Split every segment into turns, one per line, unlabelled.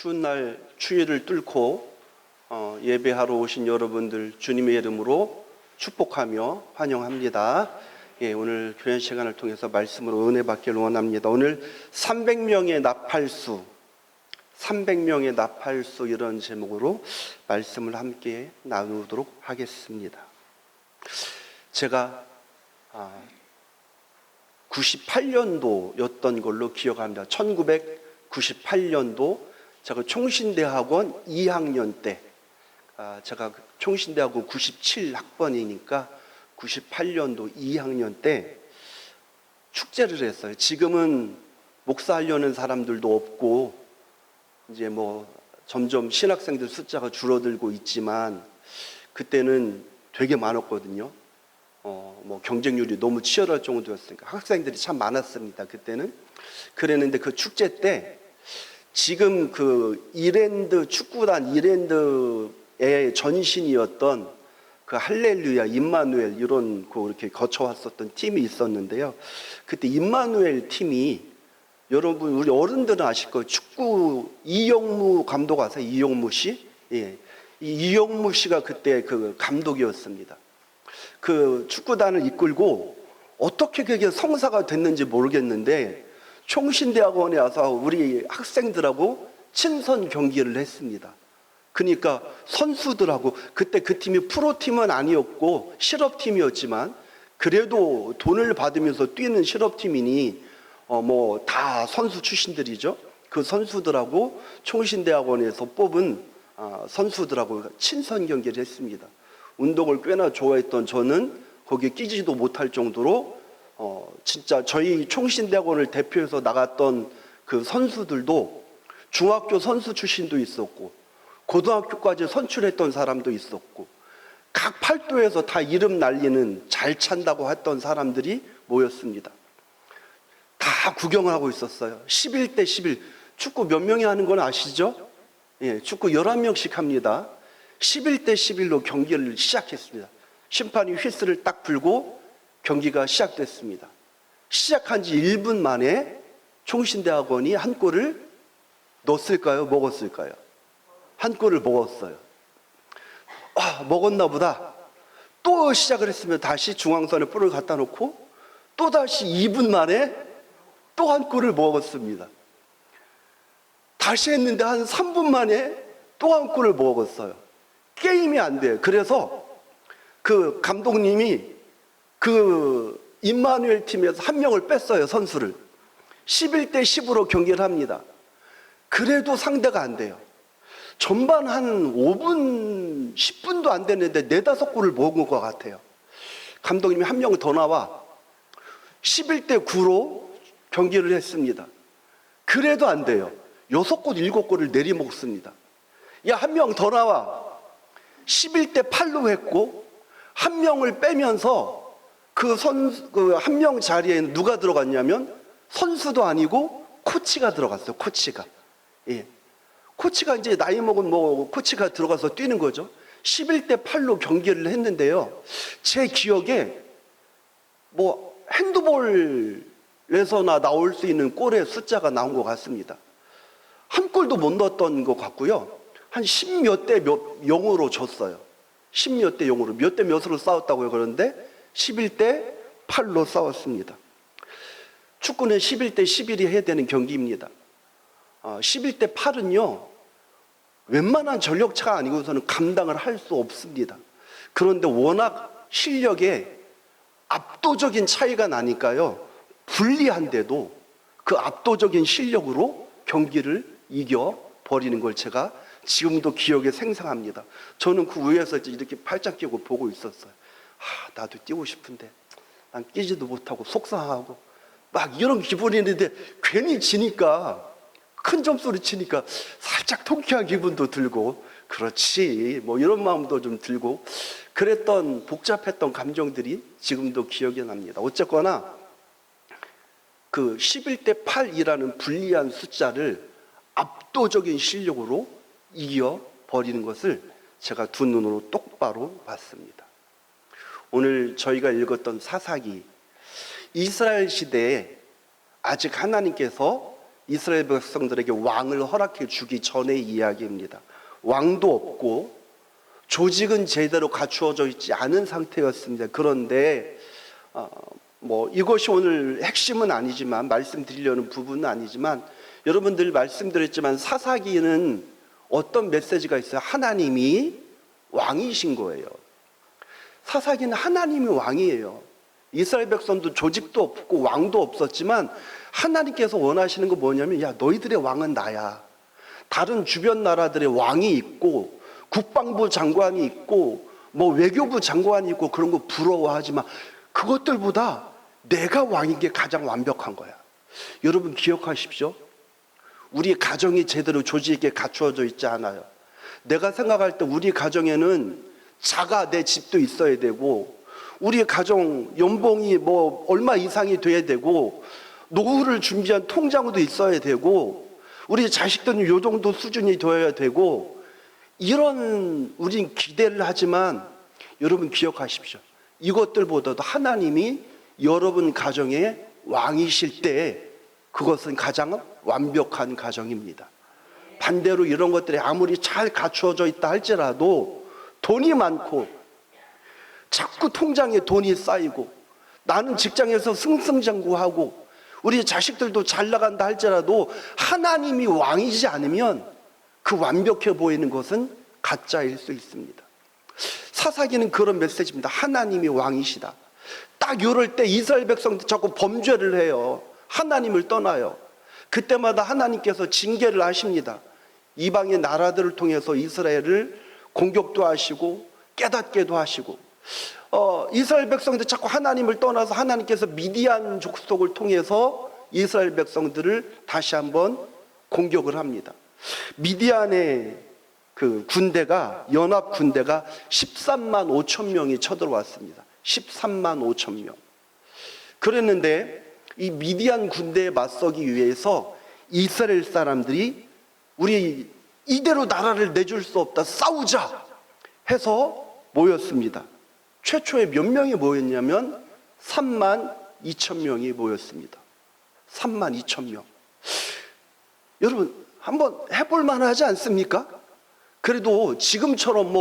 추운 날 추위를 뚫고 예배하러 오신 여러분들 주님의 이름으로 축복하며 환영합니다. 오늘 교연 시간을 통해서 말씀으로 은혜 받기를 원합니다. 오늘 300명의 나팔수 이런 제목으로 말씀을 함께 나누도록 하겠습니다. 제가 98년도였던 걸로 기억합니다. 1998년도 제가 총신대학원 2학년 때, 제가 총신대학원 97학번이니까 98년도 2학년 때 축제를 했어요. 지금은 목사하려는 사람들도 없고 이제 뭐 점점 신학생들 숫자가 줄어들고 있지만 그때는 되게 많았거든요. 뭐 경쟁률이 너무 치열할 정도였으니까 학생들이 참 많았습니다. 그때는. 그랬는데 그 축제 때 지금 그 이랜드 축구단 이랜드의 전신이었던 그 할렐루야, 임마누엘 이런 그 이렇게 거쳐왔었던 팀이 있었는데요. 그때 임마누엘 팀이 여러분 우리 어른들은 아실 거예요. 축구 이영무 감독 아세요? 이영무 씨? 예. 이 이영무 씨가 그때 그 감독이었습니다. 그 축구단을 이끌고 어떻게 그게 성사가 됐는지 모르겠는데 총신대학원에 와서 우리 학생들하고 친선 경기를 했습니다. 그러니까 선수들하고 그때 그 팀이 프로팀은 아니었고 실업팀이었지만 그래도 돈을 받으면서 뛰는 실업팀이니 뭐 다 선수 출신들이죠. 그 선수들하고 총신대학원에서 뽑은 선수들하고 친선 경기를 했습니다. 운동을 꽤나 좋아했던 저는 거기에 끼지도 못할 정도로 진짜 저희 총신대학원을 대표해서 나갔던 그 선수들도 중학교 선수 출신도 있었고 고등학교까지 선출했던 사람도 있었고 각 팔도에서 다 이름 날리는 잘 찬다고 했던 사람들이 모였습니다. 다 구경하고 있었어요. 11대 11 축구 몇 명이 하는 건 아시죠? 예, 축구 11명씩 합니다. 11대 11로 경기를 시작했습니다. 심판이 휘슬을 딱 불고 경기가 시작됐습니다. 시작한 지 1분 만에 총신대학원이 한 골을 넣었을까요? 먹었을까요? 한 골을 먹었어요. 먹었나 보다. 또 시작을 했으면 다시 중앙선에 볼을 갖다 놓고 또 다시 2분 만에 또 한 골을 먹었습니다. 다시 했는데 한 3분 만에 또 한 골을 먹었어요. 게임이 안 돼요. 그래서 그 감독님이 그 임마누엘 팀에서 한 명을 뺐어요. 선수를 11대 10으로 경기를 합니다. 그래도 상대가 안 돼요. 전반 한 5분 10분도 안 됐는데 4-5골을 먹은 것 같아요. 감독님이 한 명 더 나와 11대 9로 경기를 했습니다. 그래도 안 돼요. 6골 7골을 내리먹습니다. 야, 한 명 더 나와 11대 8로 했고 한 명을 빼면서 그 한 명 자리에 누가 들어갔냐면 선수도 아니고 코치가 들어갔어요. 코치가. 예. 코치가 이제 나이 먹은 뭐 코치가 들어가서 뛰는 거죠. 11대 8로 경기를 했는데요. 제 기억에 뭐 핸드볼에서나 나올 수 있는 골의 숫자가 나온 것 같습니다. 한 골도 못 넣었던 것 같고요. 한 10몇 대 0으로 졌어요. 10몇 대 0으로. 몇 대 몇으로 싸웠다고요. 그런데 11대 8로 싸웠습니다. 축구는 11대 11이 해야 되는 경기입니다. 11대 8은요, 웬만한 전력차가 아니고서는 감당을 할 수 없습니다. 그런데 워낙 실력에 압도적인 차이가 나니까요, 불리한데도 그 압도적인 실력으로 경기를 이겨버리는 걸 제가 지금도 기억에 생생합니다. 저는 그 위에서 이렇게 팔짱 끼고 보고 있었어요. 나도 뛰고 싶은데 난 뛰지도 못하고 속상하고 막 이런 기분이 있는데 괜히 지니까 큰 점수를 치니까 살짝 통쾌한 기분도 들고 그렇지 뭐 이런 마음도 좀 들고 그랬던 복잡했던 감정들이 지금도 기억이 납니다. 어쨌거나 그 11대 8이라는 불리한 숫자를 압도적인 실력으로 이겨버리는 것을 제가 두 눈으로 똑바로 봤습니다. 오늘 저희가 읽었던 사사기, 이스라엘 시대에 아직 하나님께서 이스라엘 백성들에게 왕을 허락해 주기 전의 이야기입니다. 왕도 없고 조직은 제대로 갖추어져 있지 않은 상태였습니다. 그런데 이것이 오늘 핵심은 아니지만, 말씀드리려는 부분은 아니지만, 여러분들 말씀드렸지만 사사기는 어떤 메시지가 있어요? 하나님이 왕이신 거예요. 사사기는 하나님이 왕이에요. 이스라엘 백성도 조직도 없고 왕도 없었지만 하나님께서 원하시는 거 뭐냐면, 야, 너희들의 왕은 나야. 다른 주변 나라들의 왕이 있고 국방부 장관이 있고 외교부 장관이 있고 그런 거 부러워하지 마. 그것들보다 내가 왕인 게 가장 완벽한 거야. 여러분 기억하십시오. 우리 가정이 제대로 조직에 갖추어져 있지 않아요. 내가 생각할 때 우리 가정에는 자가 내 집도 있어야 되고, 우리 가정 연봉이 얼마 이상이 돼야 되고, 노후를 준비한 통장도 있어야 되고, 우리 자식들은 요 정도 수준이 되어야 되고, 이런 우린 기대를 하지만 여러분 기억하십시오. 이것들보다도 하나님이 여러분 가정의 왕이실 때 그것은 가장 완벽한 가정입니다. 반대로 이런 것들이 아무리 잘 갖추어져 있다 할지라도 돈이 많고 자꾸 통장에 돈이 쌓이고, 나는 직장에서 승승장구하고 우리 자식들도 잘 나간다 할지라도 하나님이 왕이지 않으면 그 완벽해 보이는 것은 가짜일 수 있습니다. 사사기는 그런 메시지입니다. 하나님이 왕이시다. 딱 이럴 때 이스라엘 백성들 자꾸 범죄를 해요. 하나님을 떠나요. 그때마다 하나님께서 징계를 하십니다. 이방의 나라들을 통해서 이스라엘을 공격도 하시고 깨닫게도 하시고, 이스라엘 백성들 자꾸 하나님을 떠나서 하나님께서 미디안 족속을 통해서 이스라엘 백성들을 다시 한번 공격을 합니다. 미디안의 그 군대가, 연합 군대가 13만 5천 명이 쳐들어왔습니다. 13만 5천 명. 그랬는데 이 미디안 군대에 맞서기 위해서 이스라엘 사람들이 우리 이대로 나라를 내줄 수 없다, 싸우자 해서 모였습니다. 최초에 몇 명이 모였냐면 3만 2천 명이 모였습니다. 3만 2천 명. 여러분 한번 해볼 만하지 않습니까? 그래도 지금처럼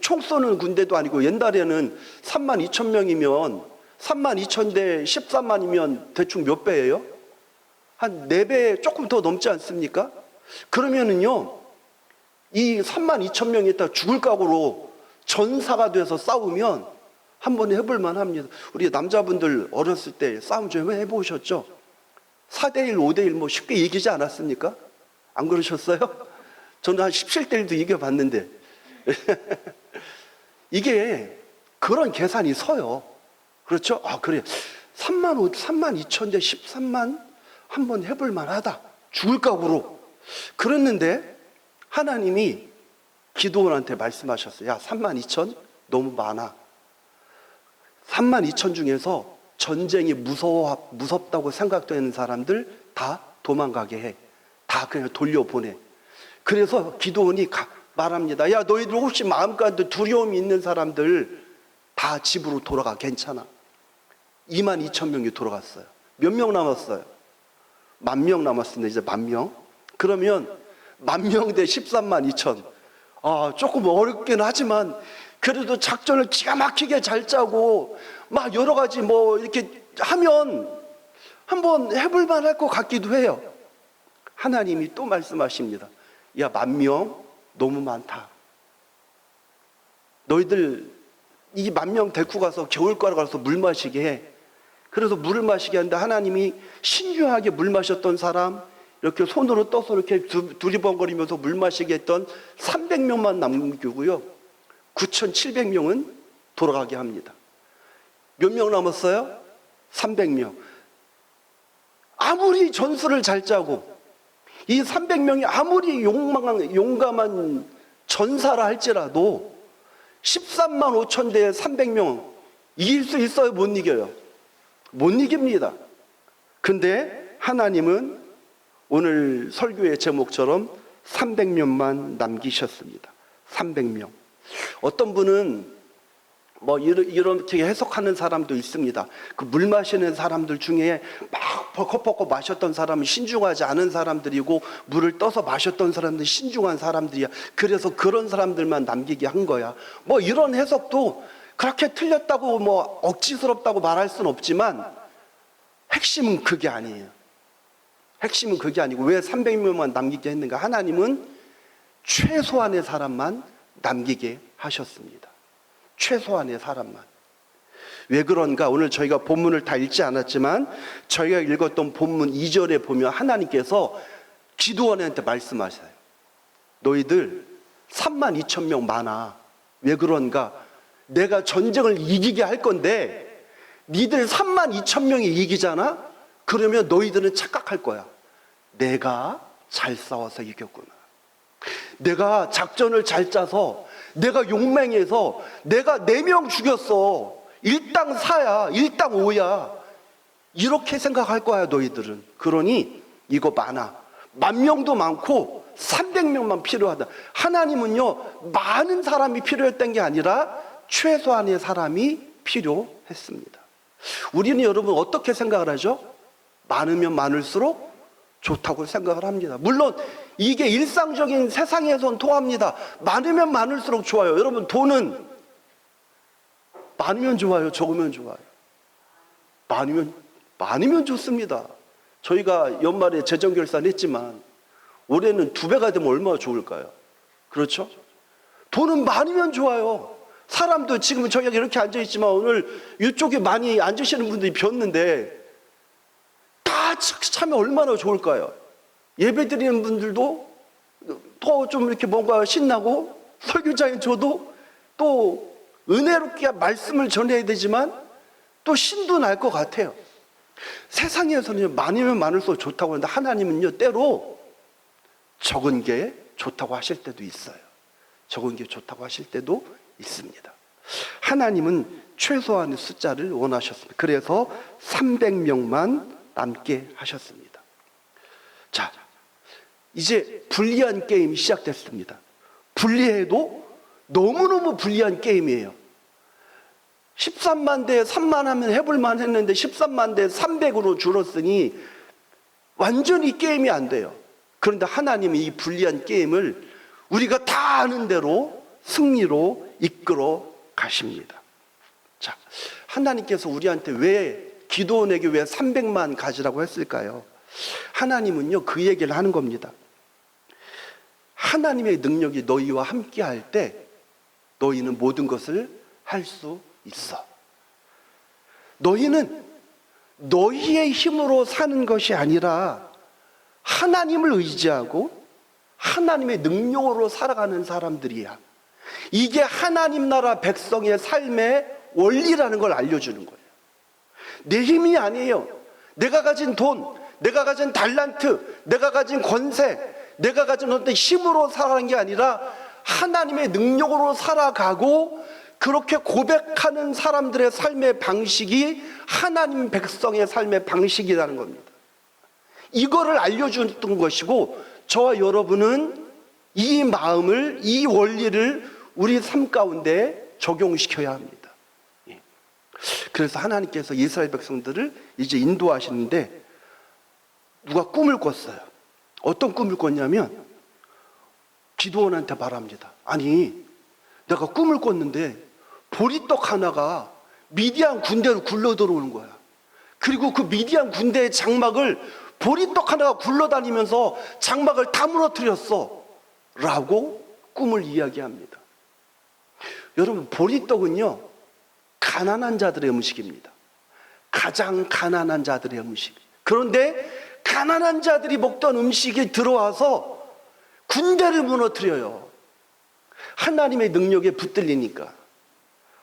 총 쏘는 군대도 아니고, 옛날에는 3만 2천 명이면 3만 2천 대 13만이면 대충 몇 배예요? 한 4배 조금 더 넘지 않습니까? 그러면은요, 이 3만 2천 명이 있다 죽을 각오로 전사가 돼서 싸우면 한번 해볼 만합니다. 우리 남자분들 어렸을 때 싸움 좀 해보셨죠? 4대1, 5대1 쉽게 이기지 않았습니까? 안 그러셨어요? 저는 한 17대1도 이겨봤는데 이게 그런 계산이 서요. 그렇죠? 그래. 3만 2천 대 13만 한번 해볼 만하다. 죽을 각오로. 그랬는데 하나님이 기드온한테 말씀하셨어요. 야, 3만 2천 너무 많아. 3만 2천 중에서 전쟁이 무섭다고 생각되는 사람들 다 도망가게 해. 다 그냥 돌려보내. 그래서 기드온이 말합니다. 야, 너희들 혹시 마음가운데 두려움이 있는 사람들 다 집으로 돌아가. 괜찮아. 2만 2천 명이 돌아갔어요. 몇 명 남았어요? 10,000명 남았습니다. 이제 10,000명. 그러면 10,000명 대 13만 2천. 조금 어렵긴 하지만 그래도 작전을 기가 막히게 잘 짜고 막 여러 가지 이렇게 하면 한번 해볼 만할 것 같기도 해요. 하나님이 또 말씀하십니다. 야, 10,000명 너무 많다. 너희들 이 10,000명 데리고 가서 겨울가로 가서 물 마시게 해. 그래서 물을 마시게 하는데 하나님이 신중하게 물 마셨던 사람, 이렇게 손으로 떠서 이렇게 두리번거리면서 물 마시게 했던 300명만 남기고요, 9,700명은 돌아가게 합니다. 몇 명 남았어요? 300명. 아무리 전술을 잘 짜고 이 300명이 아무리 용감한 전사라 할지라도 13만 5천 대 300명 이길 수 있어요? 못 이겨요? 못 이깁니다. 근데 하나님은 오늘 설교의 제목처럼 300명만 남기셨습니다. 300명. 어떤 분은 뭐 이렇게 해석하는 사람도 있습니다. 그 물 마시는 사람들 중에 막 벌컥벌컥 마셨던 사람은 신중하지 않은 사람들이고, 물을 떠서 마셨던 사람들은 신중한 사람들이야. 그래서 그런 사람들만 남기게 한 거야. 뭐 이런 해석도 그렇게 틀렸다고 뭐 억지스럽다고 말할 수는 없지만, 핵심은 그게 아니에요. 핵심은 그게 아니고, 왜 300명만 남기게 했는가? 하나님은 최소한의 사람만 남기게 하셨습니다. 최소한의 사람만. 왜 그런가? 오늘 저희가 본문을 다 읽지 않았지만 저희가 읽었던 본문 2절에 보면 하나님께서 기드온한테 말씀하세요. 너희들 32,000명 많아. 왜 그런가? 내가 전쟁을 이기게 할 건데 니들 32,000명이 이기잖아? 그러면 너희들은 착각할 거야. 내가 잘 싸워서 이겼구나. 내가 작전을 잘 짜서, 내가 용맹해서 내가 4명 죽였어. 일당 4야, 일당 5야. 이렇게 생각할 거야, 너희들은. 그러니 이거 많아. 10,000명도 많고 300명만 필요하다. 하나님은요, 많은 사람이 필요했던 게 아니라 최소한의 사람이 필요했습니다. 우리는 여러분 어떻게 생각을 하죠? 많으면 많을수록 좋다고 생각을 합니다. 물론 이게 일상적인 세상에선 통합니다. 많으면 많을수록 좋아요. 여러분, 돈은 많으면 좋아요, 적으면 좋아요? 많으면 좋습니다. 저희가 연말에 재정결산 했지만 올해는 2배가 되면 얼마나 좋을까요? 그렇죠? 돈은 많으면 좋아요. 사람도 지금 저희가 이렇게 앉아있지만 오늘 이쪽에 많이 앉으시는 분들이 비었는데 다 차면 얼마나 좋을까요? 예배 드리는 분들도 더 좀 이렇게 뭔가 신나고, 설교자인 저도 또 은혜롭게 말씀을 전해야 되지만 또 신도 날 것 같아요. 세상에서는 많으면 많을수록 좋다고 하는데 하나님은요, 때로 적은 게 좋다고 하실 때도 있어요. 적은 게 좋다고 하실 때도 있습니다. 하나님은 최소한의 숫자를 원하셨습니다. 그래서 300명만 남게 하셨습니다. 자, 이제 불리한 게임이 시작됐습니다. 불리해도 너무너무 불리한 게임이에요. 13만 대 3만 하면 해볼만 했는데 13만 대 300으로 줄었으니 완전히 게임이 안 돼요. 그런데 하나님이 이 불리한 게임을 우리가 다 아는 대로 승리로 이끌어 가십니다. 자, 하나님께서 우리한테 기드온에게 왜 300만 가지라고 했을까요? 하나님은요, 그 얘기를 하는 겁니다. 하나님의 능력이 너희와 함께 할 때 너희는 모든 것을 할 수 있어. 너희는 너희의 힘으로 사는 것이 아니라 하나님을 의지하고 하나님의 능력으로 살아가는 사람들이야. 이게 하나님 나라 백성의 삶의 원리라는 걸 알려주는 거예요. 내 힘이 아니에요. 내가 가진 돈, 내가 가진 달란트, 내가 가진 권세, 내가 가진 어떤 힘으로 살아가는 게 아니라 하나님의 능력으로 살아가고, 그렇게 고백하는 사람들의 삶의 방식이 하나님 백성의 삶의 방식이라는 겁니다. 이거를 알려줬던 것이고, 저와 여러분은 이 마음을, 이 원리를 우리 삶 가운데 적용시켜야 합니다. 그래서 하나님께서 이스라엘 백성들을 이제 인도하시는데 누가 꿈을 꿨어요. 어떤 꿈을 꿨냐면 기드온한테 말합니다. 아니, 내가 꿈을 꿨는데 보리떡 하나가 미디안 군대로 굴러 들어오는 거야. 그리고 그 미디안 군대의 장막을 보리떡 하나가 굴러다니면서 장막을 다 무너뜨렸어 라고 꿈을 이야기합니다. 여러분, 보리떡은요, 가난한 자들의 음식입니다. 가장 가난한 자들의 음식. 그런데 가난한 자들이 먹던 음식이 들어와서 군대를 무너뜨려요. 하나님의 능력에 붙들리니까,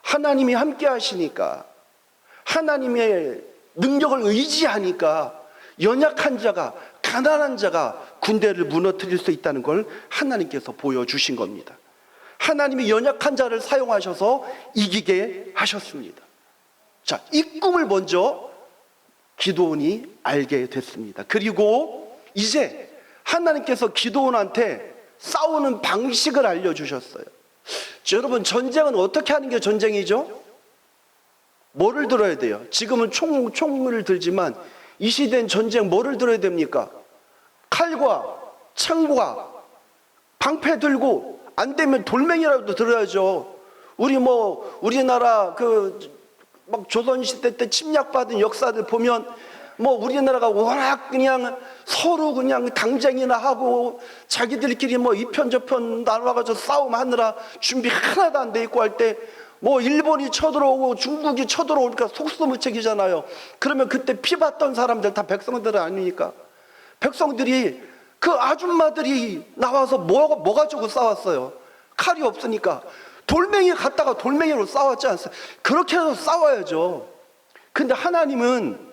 하나님이 함께 하시니까, 하나님의 능력을 의지하니까 연약한 자가, 가난한 자가 군대를 무너뜨릴 수 있다는 걸 하나님께서 보여주신 겁니다. 하나님이 연약한 자를 사용하셔서 이기게 하셨습니다. 자, 이 꿈을 먼저 기드온이 알게 됐습니다. 그리고 이제 하나님께서 기드온한테 싸우는 방식을 알려주셨어요. 여러분, 전쟁은 어떻게 하는 게 전쟁이죠? 뭐를 들어야 돼요? 지금은 총을 들지만 이 시대엔 전쟁 뭐를 들어야 됩니까? 칼과 창과 방패 들고, 안 되면 돌멩이라도 들어야죠. 우리나라 막 조선시대 때 침략받은 역사들 보면 우리나라가 워낙 그냥 서로 그냥 당쟁이나 하고 자기들끼리 이편 저편 나눠가지고 싸움하느라 준비 하나도 안 돼 있고 할 때 일본이 쳐들어오고 중국이 쳐들어오니까 속수무책이잖아요. 그러면 그때 피 봤던 사람들 다 백성들 아닙니까? 백성들이 그 아줌마들이 나와서 뭐 가지고 싸웠어요? 칼이 없으니까 돌멩이 갖다가 돌멩이로 싸웠지 않습니까? 그렇게 해서 싸워야죠. 근데 하나님은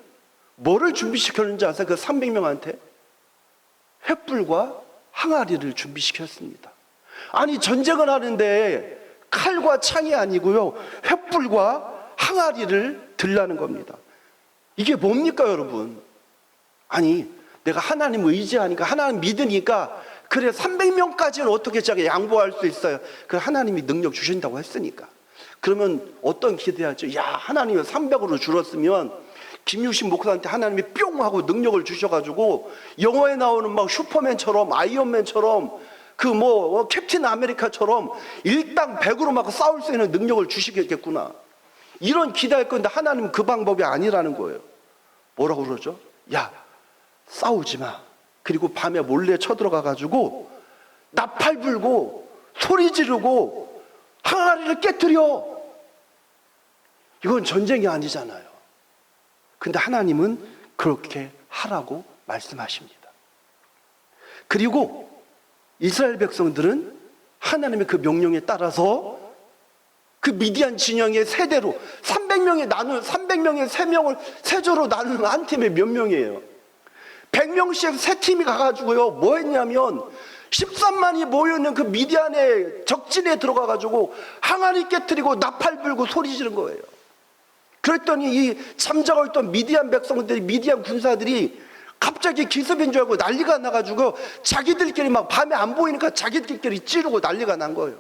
뭐를 준비시켰는지 아세요? 그 300명한테 횃불과 항아리를 준비시켰습니다. 아니, 전쟁을 하는데 칼과 창이 아니고요, 횃불과 항아리를 들라는 겁니다. 이게 뭡니까, 여러분? 아니, 내가 하나님 의지하니까, 하나님 믿으니까, 그래 300명까지는 어떻게 제가 양보할 수 있어요? 그 하나님이 능력 주신다고 했으니까. 그러면 어떤 기대하죠? 야, 하나님이 300으로 줄었으면 김유신 목사한테 하나님이 뿅 하고 능력을 주셔가지고 영화에 나오는 막 슈퍼맨처럼, 아이언맨처럼, 캡틴 아메리카처럼 일당 100으로 막 싸울 수 있는 능력을 주시겠구나, 이런 기대할 건데 하나님은 그 방법이 아니라는 거예요. 뭐라고 그러죠? 야, 싸우지 마. 그리고 밤에 몰래 쳐들어가가지고 나팔 불고 소리 지르고 항아리를 깨뜨려. 이건 전쟁이 아니잖아요. 근데 하나님은 그렇게 하라고 말씀하십니다. 그리고 이스라엘 백성들은 하나님의 그 명령에 따라서 그 미디안 진영의 세대로 300명의 3명을 세조로 나누는 한 팀에 몇 명이에요? 100명씩 세 팀이 가가지고요, 뭐 했냐면 13만이 모여있는 그 미디안의 적진에 들어가가지고 항아리 깨뜨리고 나팔 불고 소리 지른 거예요. 그랬더니 이 잠자고 있던 미디안 백성들이, 미디안 군사들이 갑자기 기습인 줄 알고 난리가 나가지고 자기들끼리 막 밤에 안 보이니까 자기들끼리 찌르고 난리가 난 거예요.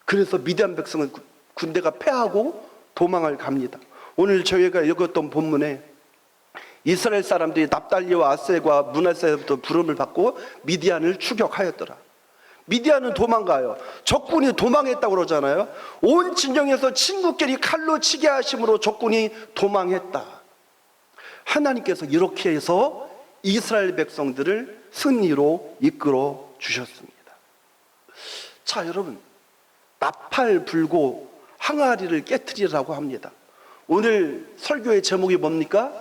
그래서 미디안 백성은 군대가 패하고 도망을 갑니다. 오늘 저희가 읽었던 본문에 이스라엘 사람들이 납달리와 아셀과 므낫세부터 부름을 받고 미디안을 추격하였더라. 미디안은 도망가요. 적군이 도망했다고 그러잖아요. 온 진영에서 친구끼리 칼로 치게 하심으로 적군이 도망했다. 하나님께서 이렇게 해서 이스라엘 백성들을 승리로 이끌어 주셨습니다. 자, 여러분, 나팔 불고 항아리를 깨트리라고 합니다. 오늘 설교의 제목이 뭡니까?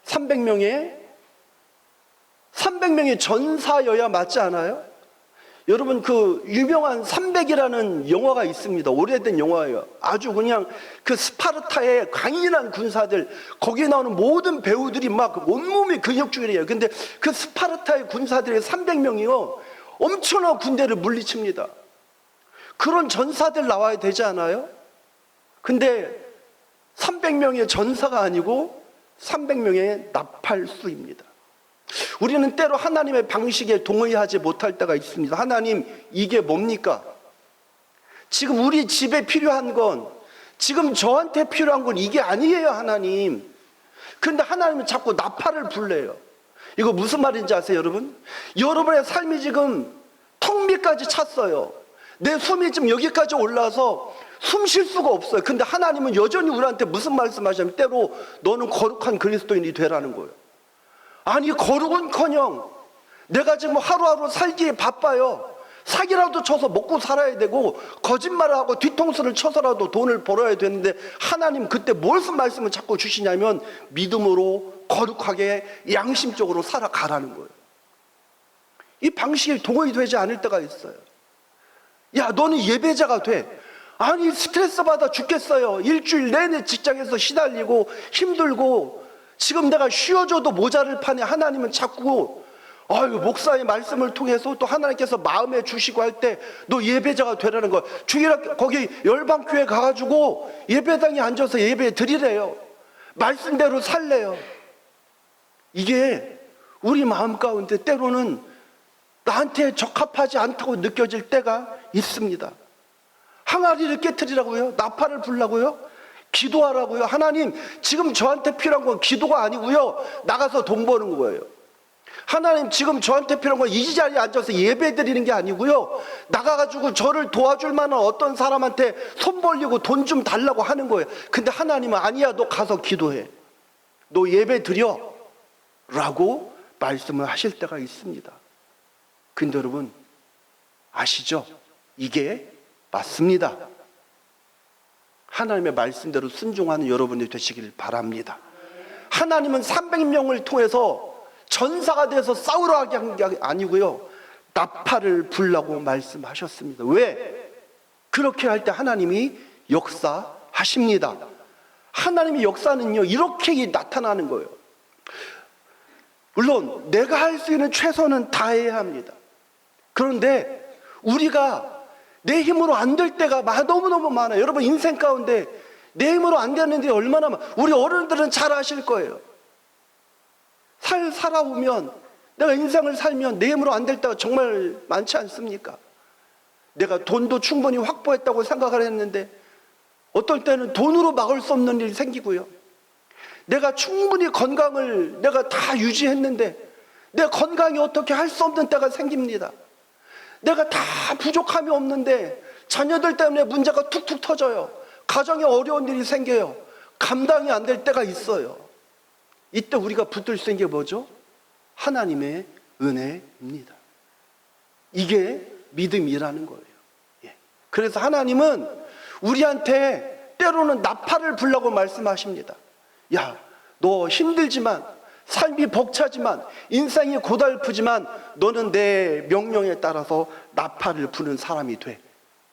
300명의 전사여야 맞지 않아요? 여러분, 그 유명한 300이라는 영화가 있습니다. 오래된 영화예요. 아주 그냥 그 스파르타의 강인한 군사들, 거기에 나오는 모든 배우들이 막 온몸이 근육질이에요. 근데 그 스파르타의 군사들의 300명이요 엄청난 군대를 물리칩니다. 그런 전사들 나와야 되지 않아요? 근데 300명의 전사가 아니고 300명의 나팔수입니다. 우리는 때로 하나님의 방식에 동의하지 못할 때가 있습니다. 하나님, 이게 뭡니까? 지금 우리 집에 필요한 건, 지금 저한테 필요한 건 이게 아니에요, 하나님. 근데 하나님은 자꾸 나팔을 불래요. 이거 무슨 말인지 아세요, 여러분? 여러분의 삶이 지금 턱 밑까지 찼어요. 내 숨이 지금 여기까지 올라서 숨 쉴 수가 없어요. 근데 하나님은 여전히 우리한테 무슨 말씀하시냐면, 때로 너는 거룩한 그리스도인이 되라는 거예요. 아니, 거룩은커녕 내가 지금 하루하루 살기에 바빠요. 사기라도 쳐서 먹고 살아야 되고 거짓말을 하고 뒤통수를 쳐서라도 돈을 벌어야 되는데, 하나님 그때 무슨 말씀을 자꾸 주시냐면 믿음으로 거룩하게 양심적으로 살아가라는 거예요. 이 방식이 동의되지 않을 때가 있어요. 야, 너는 예배자가 돼. 아니, 스트레스 받아 죽겠어요. 일주일 내내 직장에서 시달리고 힘들고 지금 내가 쉬어줘도 모자를 파네. 하나님은 자꾸 목사의 말씀을 통해서 또 하나님께서 마음에 주시고 할 때 너 예배자가 되라는 거야. 주일학 거기 열방교회 가가지고 예배당에 앉아서 예배 드리래요. 말씀대로 살래요. 이게 우리 마음 가운데 때로는 나한테 적합하지 않다고 느껴질 때가 있습니다. 항아리를 깨트리라고요? 나팔을 불라고요? 기도하라고요. 하나님, 지금 저한테 필요한 건 기도가 아니고요, 나가서 돈 버는 거예요. 하나님, 지금 저한테 필요한 건 이 자리에 앉아서 예배 드리는 게 아니고요, 나가가지고 저를 도와줄 만한 어떤 사람한테 손 벌리고 돈 좀 달라고 하는 거예요. 근데 하나님은 아니야, 너 가서 기도해, 너 예배 드려 라고 말씀을 하실 때가 있습니다. 근데 여러분 아시죠? 이게 맞습니다. 하나님의 말씀대로 순종하는 여러분이 되시길 바랍니다. 하나님은 300명을 통해서 전사가 돼서 싸우러 하게 한 게 아니고요, 나팔을 불라고 말씀하셨습니다. 왜? 그렇게 할 때 하나님이 역사하십니다. 하나님의 역사는요, 이렇게 나타나는 거예요. 물론 내가 할 수 있는 최선은 다해야 합니다. 그런데 우리가 내 힘으로 안 될 때가 너무너무 많아요. 여러분, 인생 가운데 내 힘으로 안 되는 데 얼마나 우리 어른들은 잘 아실 거예요. 살아오면, 내가 인생을 살면 내 힘으로 안 될 때가 정말 많지 않습니까? 내가 돈도 충분히 확보했다고 생각을 했는데 어떨 때는 돈으로 막을 수 없는 일이 생기고요, 내가 충분히 건강을 내가 다 유지했는데 내 건강이 어떻게 할 수 없는 때가 생깁니다. 내가 다 부족함이 없는데 자녀들 때문에 문제가 툭툭 터져요. 가정에 어려운 일이 생겨요. 감당이 안 될 때가 있어요. 이때 우리가 붙들 수 있는 게 뭐죠? 하나님의 은혜입니다. 이게 믿음이라는 거예요. 그래서 하나님은 우리한테 때로는 나팔을 불라고 말씀하십니다. 야, 너 힘들지만, 삶이 벅차지만, 인생이 고달프지만 너는 내 명령에 따라서 나팔을 부는 사람이 돼.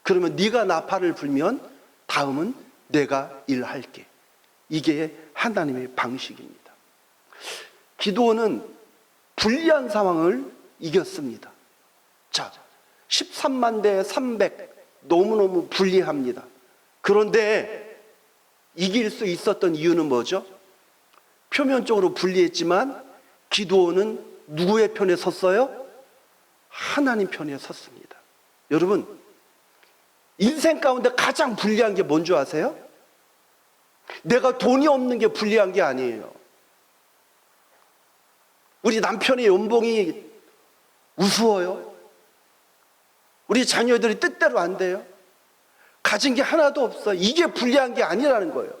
그러면 네가 나팔을 불면 다음은 내가 일할게. 이게 하나님의 방식입니다. 기드온은 불리한 상황을 이겼습니다. 자, 13만 대 300, 너무너무 불리합니다. 그런데 이길 수 있었던 이유는 뭐죠? 표면적으로 불리했지만 기드온은 누구의 편에 섰어요? 하나님 편에 섰습니다. 여러분, 인생 가운데 가장 불리한 게 뭔지 아세요? 내가 돈이 없는 게 불리한 게 아니에요. 우리 남편의 연봉이 우스워요. 우리 자녀들이 뜻대로 안 돼요. 가진 게 하나도 없어. 이게 불리한 게 아니라는 거예요.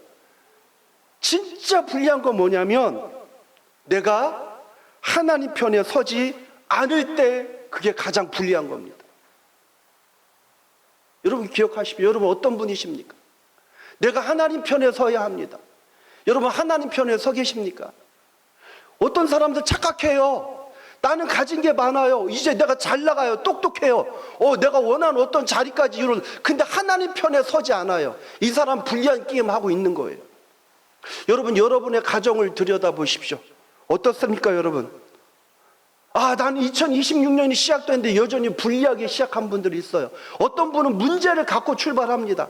진짜 불리한 건 뭐냐면 내가 하나님 편에 서지 않을 때, 그게 가장 불리한 겁니다. 여러분 기억하십시오. 여러분 어떤 분이십니까? 내가 하나님 편에 서야 합니다. 여러분 하나님 편에 서 계십니까? 어떤 사람들 착각해요. 나는 가진 게 많아요. 이제 내가 잘 나가요. 똑똑해요. 내가 원하는 어떤 자리까지 이룰. 근데 하나님 편에 서지 않아요. 이 사람 불리한 게임 하고 있는 거예요. 여러분, 여러분의 가정을 들여다보십시오. 어떻습니까, 여러분? 나는 2026년이 시작됐는데 여전히 불리하게 시작한 분들이 있어요. 어떤 분은 문제를 갖고 출발합니다.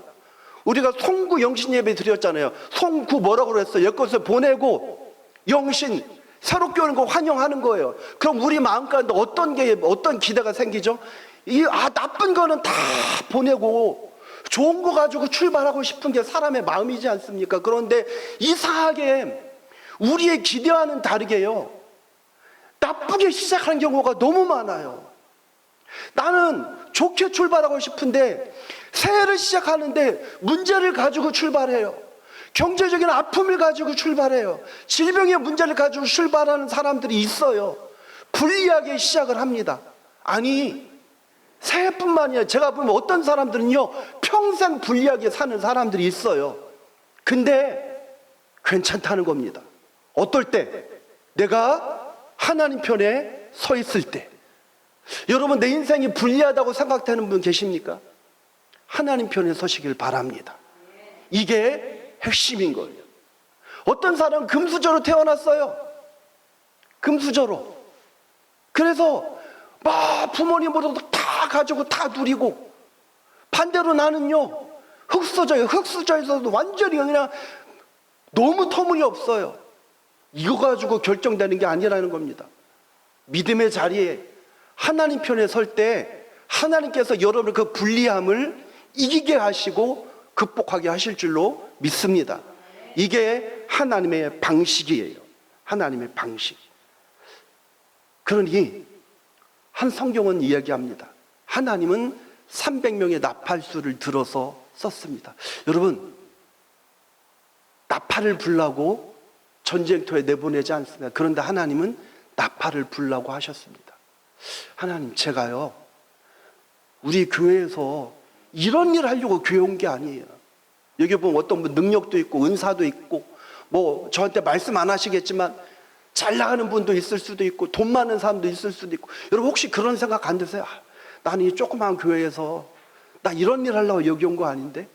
우리가 송구 영신 예배 드렸잖아요. 송구 뭐라고 그랬어요? 옛것을 보내고 영신, 새롭게 오는 거 환영하는 거예요. 그럼 우리 마음 가운데 어떤 기대가 생기죠? 나쁜 거는 다 보내고 좋은 거 가지고 출발하고 싶은 게 사람의 마음이지 않습니까? 그런데 이상하게 우리의 기대와는 다르게요, 나쁘게 시작하는 경우가 너무 많아요. 나는 좋게 출발하고 싶은데 새해를 시작하는데 문제를 가지고 출발해요. 경제적인 아픔을 가지고 출발해요. 질병의 문제를 가지고 출발하는 사람들이 있어요. 불리하게 시작을 합니다. 아니, 새해뿐만 아니라 제가 보면 어떤 사람들은요, 평생 불리하게 사는 사람들이 있어요. 근데 괜찮다는 겁니다. 어떨 때? 내가 하나님 편에 서 있을 때. 여러분, 내 인생이 불리하다고 생각되는 분 계십니까? 하나님 편에 서시길 바랍니다. 이게 핵심인 거예요. 어떤 사람은 금수저로 태어났어요. 금수저로. 그래서 막 부모님으로도 다 가지고 다 누리고, 반대로 나는요, 흙수저예요. 흙수저에서도 완전히 그냥 너무 터무니없어요. 이거 가지고 결정되는 게 아니라는 겁니다. 믿음의 자리에 하나님 편에 설 때 하나님께서 여러분의 그 불리함을 이기게 하시고 극복하게 하실 줄로 믿습니다. 이게 하나님의 방식이에요. 하나님의 방식. 그러니 한 성경은 이야기합니다. 하나님은 300명의 나팔수를 들어서 썼습니다. 여러분, 나팔을 불라고 전쟁터에 내보내지 않습니다. 그런데 하나님은 나팔을 불라고 하셨습니다. 하나님, 제가요, 우리 교회에서 이런 일 하려고 교회 온 게 아니에요. 여기 보면 어떤 분 능력도 있고 은사도 있고 뭐 저한테 말씀 안 하시겠지만 잘 나가는 분도 있을 수도 있고 돈 많은 사람도 있을 수도 있고, 여러분 혹시 그런 생각 안 드세요? 나는 이 조그마한 교회에서 나 이런 일 하려고 여기 온 거 아닌데?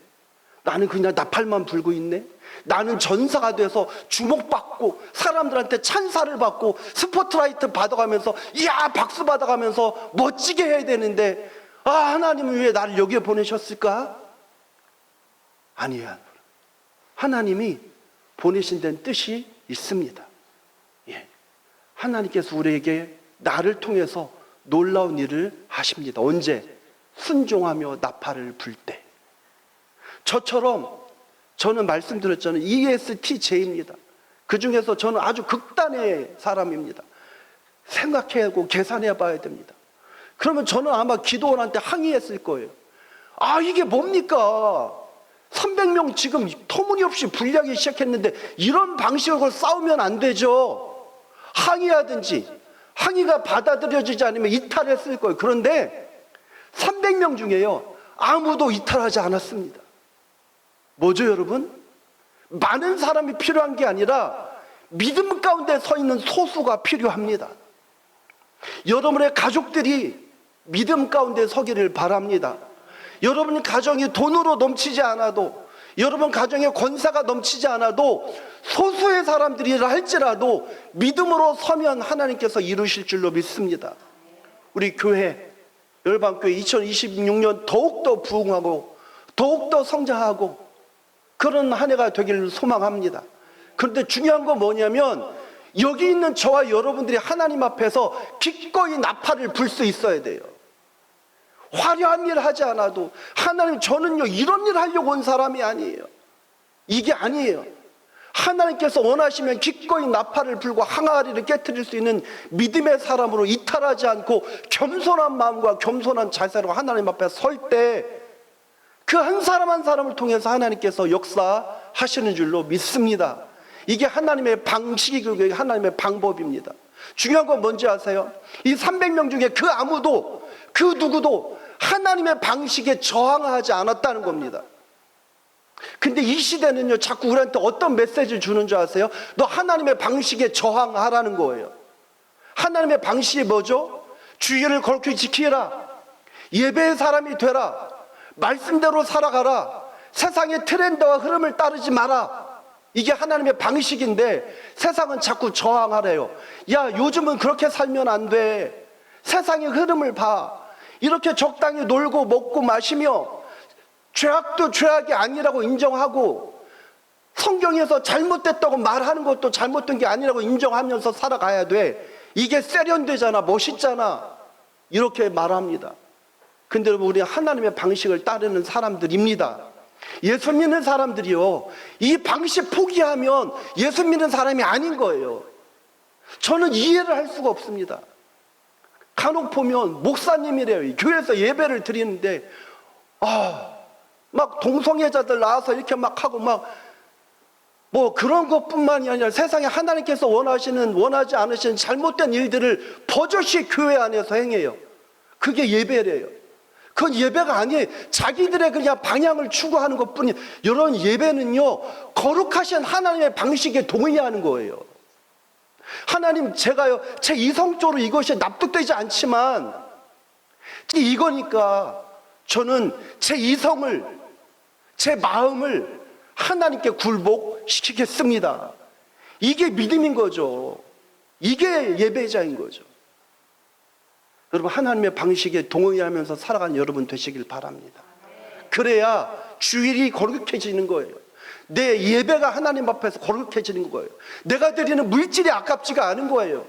나는 그냥 나팔만 불고 있네? 나는 전사가 돼서 주목받고 사람들한테 찬사를 받고 스포트라이트 받아가면서 이야 박수 받아가면서 멋지게 해야 되는데, 아, 하나님은 왜 나를 여기에 보내셨을까? 아니에요. 하나님이 보내신 데는 뜻이 있습니다. 예. 하나님께서 우리에게 나를 통해서 놀라운 일을 하십니다. 언제? 순종하며 나팔을 불 때. 저처럼 저는 말씀드렸잖아요. ESTJ입니다. 그 중에서 저는 아주 극단의 사람입니다. 생각해보고 계산해 봐야 됩니다. 그러면 저는 아마 기도원한테 항의했을 거예요. 아, 이게 뭡니까? 300명 지금 터무니없이 불리하기 시작했는데 이런 방식으로 싸우면 안 되죠. 항의하든지, 항의가 받아들여지지 않으면 이탈했을 거예요. 그런데 300명 중에요, 아무도 이탈하지 않았습니다. 뭐죠, 여러분? 많은 사람이 필요한 게 아니라 믿음 가운데 서 있는 소수가 필요합니다. 여러분의 가족들이 믿음 가운데 서기를 바랍니다. 여러분 가정이 돈으로 넘치지 않아도, 여러분 가정에 권세가 넘치지 않아도 소수의 사람들이라 할지라도 믿음으로 서면 하나님께서 이루실 줄로 믿습니다. 우리 교회, 열방교회 2026년 더욱더 부흥하고 더욱더 성장하고 그런 한 해가 되기를 소망합니다. 그런데 중요한 건 뭐냐면, 여기 있는 저와 여러분들이 하나님 앞에서 기꺼이 나팔을 불 수 있어야 돼요. 화려한 일 하지 않아도, 하나님 저는요 이런 일 하려고 온 사람이 아니에요. 이게 아니에요. 하나님께서 원하시면 기꺼이 나팔을 불고 항아리를 깨트릴 수 있는 믿음의 사람으로 이탈하지 않고 겸손한 마음과 겸손한 자세로 하나님 앞에 설 때 그 한 사람 한 사람을 통해서 하나님께서 역사하시는 줄로 믿습니다. 이게 하나님의 방식이고 하나님의 방법입니다. 중요한 건 뭔지 아세요? 이 300명 중에 그 아무도, 그 누구도 하나님의 방식에 저항하지 않았다는 겁니다. 근데 이 시대는요, 자꾸 우리한테 어떤 메시지를 주는 줄 아세요? 너 하나님의 방식에 저항하라는 거예요. 하나님의 방식이 뭐죠? 주의를 거룩히 지키라, 예배의 사람이 되라, 말씀대로 살아가라, 세상의 트렌드와 흐름을 따르지 마라. 이게 하나님의 방식인데 세상은 자꾸 저항하래요. 야, 요즘은 그렇게 살면 안 돼. 세상의 흐름을 봐. 이렇게 적당히 놀고 먹고 마시며 죄악도 죄악이 아니라고 인정하고 성경에서 잘못됐다고 말하는 것도 잘못된 게 아니라고 인정하면서 살아가야 돼. 이게 세련되잖아, 멋있잖아, 이렇게 말합니다. 근데 우리 하나님의 방식을 따르는 사람들입니다. 예수 믿는 사람들이요, 이 방식 포기하면 예수 믿는 사람이 아닌 거예요. 저는 이해를 할 수가 없습니다. 간혹 보면 목사님이래요. 교회에서 예배를 드리는데 막 동성애자들 나와서 이렇게 막 하고 막 뭐 그런 것뿐만이 아니라 세상에 하나님께서 원하지 않으시는 잘못된 일들을 버젓이 교회 안에서 행해요. 그게 예배래요. 그건 예배가 아니에요. 자기들의 그냥 방향을 추구하는 것뿐이에요. 이런 예배는요, 거룩하신 하나님의 방식에 동의하는 거예요. 하나님, 제가요 제 이성적으로 이것이 납득되지 않지만 이거니까 저는 제 이성을, 제 마음을 하나님께 굴복시키겠습니다. 이게 믿음인 거죠. 이게 예배자인 거죠. 여러분, 하나님의 방식에 동의하면서 살아가는 여러분 되시길 바랍니다. 그래야 주일이 거룩해지는 거예요. 내 예배가 하나님 앞에서 거룩해지는 거예요. 내가 드리는 물질이 아깝지가 않은 거예요.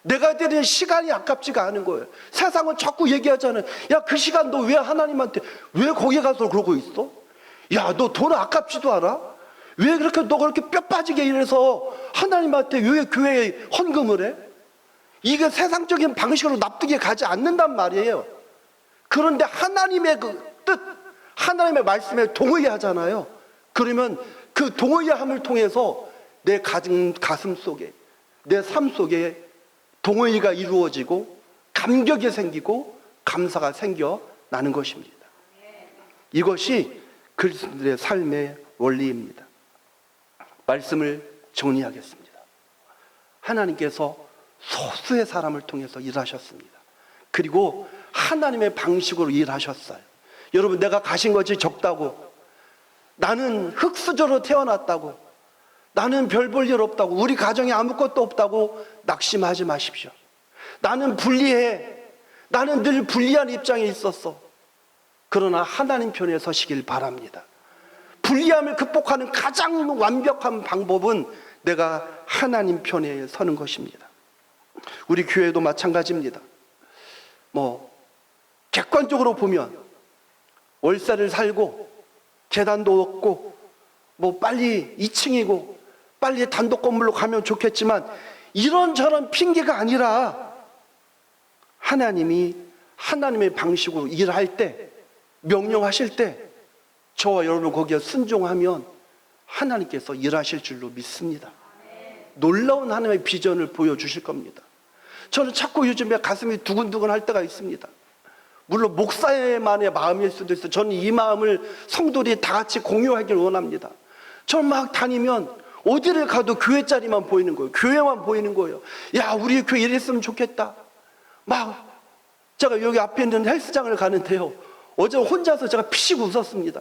내가 드리는 시간이 아깝지가 않은 거예요. 세상은 자꾸 얘기하잖아요. 야, 그 시간 너 왜 하나님한테 왜 거기 가서 그러고 있어? 야, 너 돈 아깝지도 않아? 왜 그렇게 너가 그렇게 뼈 빠지게 일해서 하나님한테 왜 교회에 헌금을 해? 이게 세상적인 방식으로 납득이 가지 않는단 말이에요. 그런데 하나님의 그 뜻, 하나님의 말씀에 동의하잖아요. 그러면 그 동의함을 통해서 내 가슴 속에, 내 삶 속에 동의가 이루어지고 감격이 생기고 감사가 생겨나는 것입니다. 이것이 그리스도인의 삶의 원리입니다. 말씀을 정리하겠습니다. 하나님께서 소수의 사람을 통해서 일하셨습니다. 그리고 하나님의 방식으로 일하셨어요. 여러분, 내가 가신 것이 적다고, 나는 흙수저로 태어났다고, 나는 별 볼 일 없다고, 우리 가정에 아무것도 없다고 낙심하지 마십시오. 나는 불리해, 나는 늘 불리한 입장에 있었어. 그러나 하나님 편에 서시길 바랍니다. 불리함을 극복하는 가장 완벽한 방법은 내가 하나님 편에 서는 것입니다. 우리 교회도 마찬가지입니다. 객관적으로 보면 월세를 살고 계단도 없고 빨리 2층이고 빨리 단독 건물로 가면 좋겠지만, 이런저런 핑계가 아니라 하나님이 하나님의 방식으로 일할 때, 명령하실 때 저와 여러분 거기에 순종하면 하나님께서 일하실 줄로 믿습니다. 놀라운 하나님의 비전을 보여주실 겁니다. 저는 자꾸 요즘에 가슴이 두근두근 할 때가 있습니다. 물론 목사만의 마음일 수도 있어요. 저는 이 마음을 성도들이 다 같이 공유하길 원합니다. 저는 막 다니면 어디를 가도 교회 자리만 보이는 거예요. 교회만 보이는 거예요. 야, 우리 교회 이랬으면 좋겠다. 제가 여기 앞에 있는 헬스장을 가는데요, 어제 혼자서 제가 피식 웃었습니다.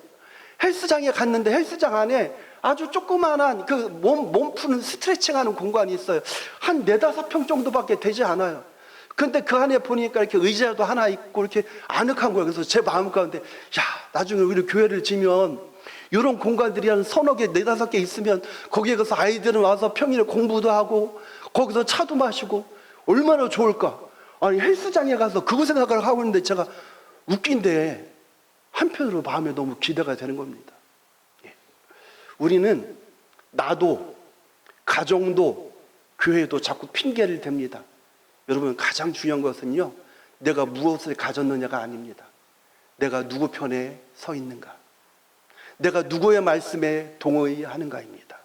헬스장에 갔는데 헬스장 안에 아주 조그마한 그 몸 푸는 스트레칭하는 공간이 있어요. 한 4-5평 정도밖에 되지 않아요. 근데 그 안에 보니까 이렇게 의자도 하나 있고 이렇게 아늑한 거예요. 그래서 제 마음 가운데, 야, 나중에 우리 교회를 지면 이런 공간들이 한 3-4개, 4-5개 있으면 거기에 가서 아이들은 와서 평일에 공부도 하고 거기서 차도 마시고 얼마나 좋을까. 아니, 헬스장에 가서 그거 생각을 하고 있는데 제가 웃긴데 한편으로 마음에 너무 기대가 되는 겁니다. 우리는 나도, 가정도, 교회도 자꾸 핑계를 댑니다. 여러분, 가장 중요한 것은요, 내가 무엇을 가졌느냐가 아닙니다. 내가 누구 편에 서 있는가, 내가 누구의 말씀에 동의하는가입니다.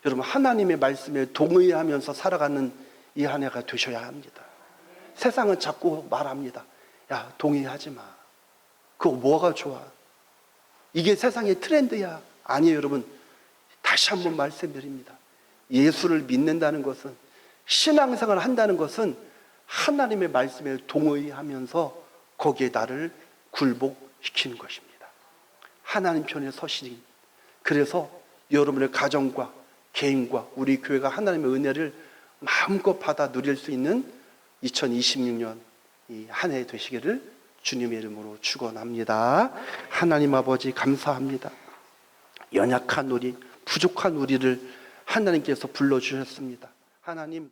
여러분, 하나님의 말씀에 동의하면서 살아가는 이 한 해가 되셔야 합니다. 세상은 자꾸 말합니다. 야, 동의하지 마. 그거 뭐가 좋아? 이게 세상의 트렌드야. 아니에요, 여러분. 다시 한번 말씀드립니다. 예수를 믿는다는 것은, 신앙생활을 한다는 것은 하나님의 말씀에 동의하면서 거기에 나를 굴복시키는 것입니다. 하나님 편에 서시니, 그래서 여러분의 가정과 개인과 우리 교회가 하나님의 은혜를 마음껏 받아 누릴 수 있는 2026년 이 한 해 되시기를 주님의 이름으로 축원합니다. 하나님 아버지, 감사합니다. 연약한 우리, 부족한 우리를 하나님께서 불러주셨습니다. 하나님,